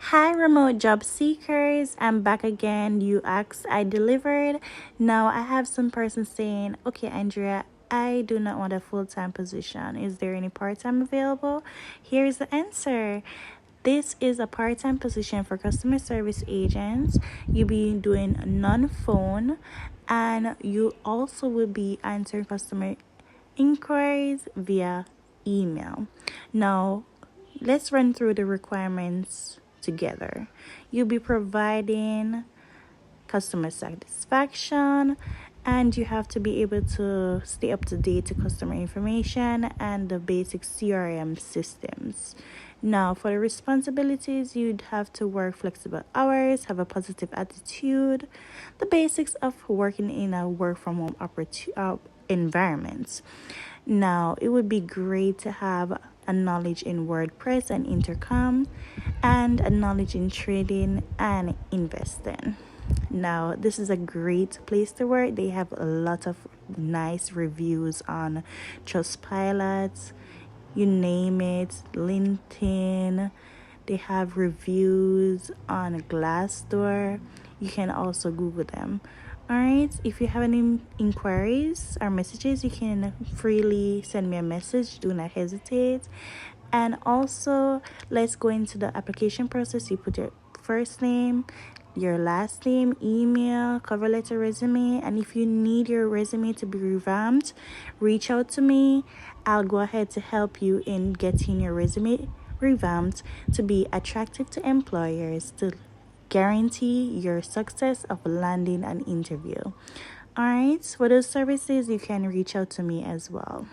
Hi, remote job seekers. I'm back again. You asked, I delivered. Now I have some person saying, okay, Andrea, I do not want a full-time position. Is there any part-time available? Here's the answer. This is a part-time position for customer service agents. You'll be doing non-phone, and you also will be answering customer inquiries via email. Now, let's run through the requirements together. You'll be providing customer satisfaction, and you have to be able to stay up to date to customer information and the basic CRM systems. Now, for the responsibilities, you'd have to work flexible hours, have a positive attitude, the basics of working in a work from home environment. Now, it would be great to have a knowledge in WordPress and Intercom, and a knowledge in trading and investing. Now, this is a great place to work. They have a lot of nice reviews on Trustpilot, you name it, LinkedIn. They have reviews on Glassdoor. You can also Google them. All right, if you have any inquiries or messages, you can freely send me a message. Do not hesitate. And also, let's go into the application process. You put your first name, your last name, email, cover letter, resume. And if you need your resume to be revamped, reach out to me. I'll go ahead to help you in getting your resume revamped to be attractive to employers, to guarantee your success of landing an interview. All right, for those services, you can reach out to me as well.